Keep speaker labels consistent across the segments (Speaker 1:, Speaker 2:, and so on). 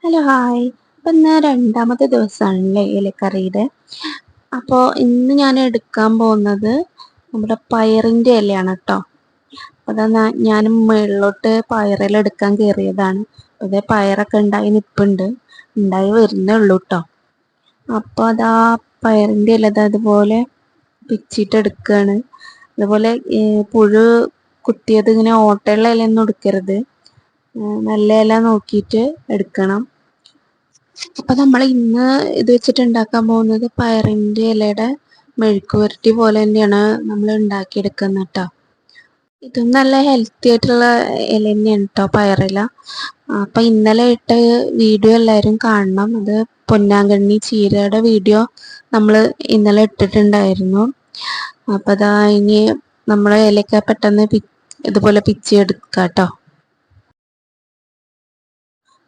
Speaker 1: Hello hi. അപ്പം ഇന്ന് രണ്ടാമത്തെ ദിവസമാണല്ലേ ഇലക്കറിയുടെ. അപ്പോൾ ഇന്ന് ഞാൻ എടുക്കാൻ പോകുന്നത് നമ്മുടെ പയറിൻ്റെ ഇലയാണ് കേട്ടോ. അതാ ഞാൻ മുകളിലോട്ട് പയറില എടുക്കാൻ കയറിയതാണ്. അതേ പയറൊക്കെ ഉണ്ടായി നിൽപ്പുണ്ട്, ഉണ്ടായി വരുന്നേ ഉള്ളൂ കേട്ടോ. അപ്പോൾ അതാ പയറിൻ്റെ ഇല അതുപോലെ പിച്ചിട്ട് എടുക്കുകയാണ്. അതുപോലെ പുഴു കുത്തിയത് ഇങ്ങനെ ഓട്ടയുള്ള ഇലയൊന്നും എടുക്കരുത്, നല്ല ഇല നോക്കിയിട്ട് എടുക്കണം. അപ്പൊ നമ്മൾ ഇന്ന് ഇത് വെച്ചിട്ട് ഉണ്ടാക്കാൻ പോകുന്നത് പയറിന്റെ ഇലയുടെ മെഴുക്ക് പുരട്ടി പോലെ തന്നെയാണ് നമ്മൾ ഉണ്ടാക്കിയെടുക്കുന്നത് കേട്ടോ. ഇതും നല്ല ഹെൽത്തി ആയിട്ടുള്ള ഇല തന്നെയാണ് കേട്ടോ, പയറില. അപ്പൊ ഇന്നലെ ഇട്ട വീഡിയോ എല്ലാവരും കാണണം. അത് പൊന്നാങ്കണ്ണി ചീരയുടെ വീഡിയോ നമ്മൾ ഇന്നലെ ഇട്ടിട്ടുണ്ടായിരുന്നു. അപ്പൊ അതാ ഇനി നമ്മളെ ഇലയൊക്കെ പെട്ടെന്ന് ഇതുപോലെ പിച്ചി എടുക്കാം കേട്ടോ.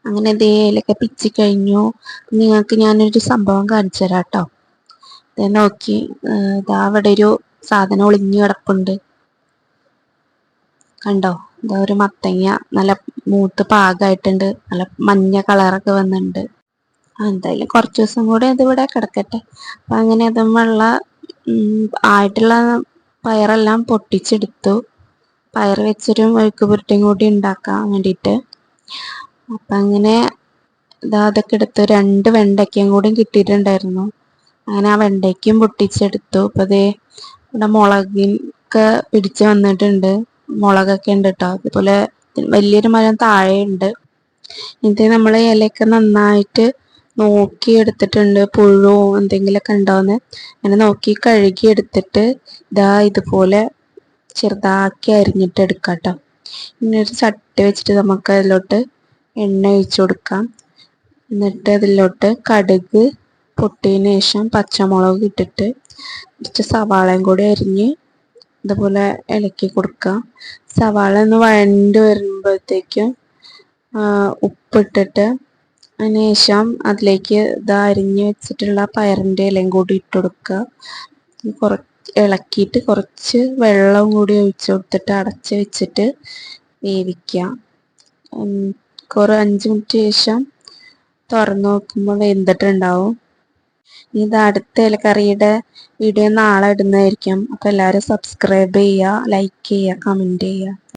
Speaker 1: അങ്ങനെ ഇലയൊക്കെ പിച്ചി കഴിഞ്ഞു. നിങ്ങൾക്ക് ഞാനൊരു സംഭവം കാണിച്ചു തരാം കേട്ടോ. ഇത് നോക്കി, ഇതാ അവിടെ ഒരു സാധനം ഒളിഞ്ഞു കിടപ്പുണ്ട്, കണ്ടോ? ഇതാ ഒരു മത്തങ്ങ നല്ല മൂത്ത് പാകമായിട്ടുണ്ട്, നല്ല മഞ്ഞ കളറൊക്കെ വന്നിട്ടുണ്ട്. എന്തായാലും കുറച്ച് ദിവസം കൂടെ അതിവിടെ കിടക്കട്ടെ. അപ്പം അങ്ങനെ അതുമുള്ള ആയിട്ടുള്ള പയറെല്ലാം പൊട്ടിച്ചെടുത്തു. പയർ വെച്ചൊരു മെഴുക്ക് പുരട്ടിയും കൂടി ഉണ്ടാക്കാൻ വേണ്ടിയിട്ട്. അപ്പം അങ്ങനെ ഇതാ അതൊക്കെ എടുത്തു. 2 വെണ്ടയ്ക്കയും കൂടി കിട്ടിയിട്ടുണ്ടായിരുന്നു. അങ്ങനെ ആ വെണ്ടയ്ക്കും പൊട്ടിച്ചെടുത്തു. അപ്പം അതേ ഇവിടെ മുളകൊക്കെ പിടിച്ച് വന്നിട്ടുണ്ട്, മുളകൊക്കെ ഉണ്ട് കേട്ടോ. അതുപോലെ വലിയൊരു മരം താഴെയുണ്ട്. ഇത് നമ്മൾ ഇലയൊക്കെ നന്നായിട്ട് നോക്കി എടുത്തിട്ടുണ്ട്, പുഴു എന്തെങ്കിലുമൊക്കെ ഉണ്ടോയെന്ന് അങ്ങനെ നോക്കി കഴുകി എടുത്തിട്ട് ഇതാ ഇതുപോലെ ചെറുതാക്കി അരിഞ്ഞിട്ട് എടുക്കാം കേട്ടോ. പിന്നെ ഒരു ചട്ടി വെച്ചിട്ട് നമുക്ക് അതിലോട്ട് എണ്ണ ഒഴിച്ചു കൊടുക്കാം. എന്നിട്ട് അതിലോട്ട് കടുക് പൊട്ടിയതിന് ശേഷം പച്ചമുളക് ഇട്ടിട്ട് കുറച്ച് സവാളയും കൂടി അരിഞ്ഞ് ഇതുപോലെ ഇളക്കി കൊടുക്കുക. സവാള ഒന്ന് വഴണ്ട് വരുമ്പോഴത്തേക്കും ഉപ്പിട്ടിട്ട് അതിന് ശേഷം അതിലേക്ക് ഇതാ അരിഞ്ഞ് വെച്ചിട്ടുള്ള പയറിൻ്റെ ഇലയും കൂടി ഇട്ട് കൊടുക്കുക. കുറച്ച് ഇളക്കിയിട്ട് കുറച്ച് വെള്ളം കൂടി ഒഴിച്ചു കൊടുത്തിട്ട് അടച്ച് വെച്ചിട്ട് വേവിക്കുക. കുറേ 5 മിനിറ്റ് ശേഷം തുറന്നു നോക്കുമ്പോൾ വെന്തിട്ടുണ്ടാവും. ഇത് അടുത്ത ഇലക്കറിയുടെ വീഡിയോ നാളെ ഇടുന്നതായിരിക്കും. അപ്പോൾ എല്ലാവരും സബ്സ്ക്രൈബ് ചെയ്യുക, ലൈക്ക് ചെയ്യുക, കമൻറ്റ് ചെയ്യുക.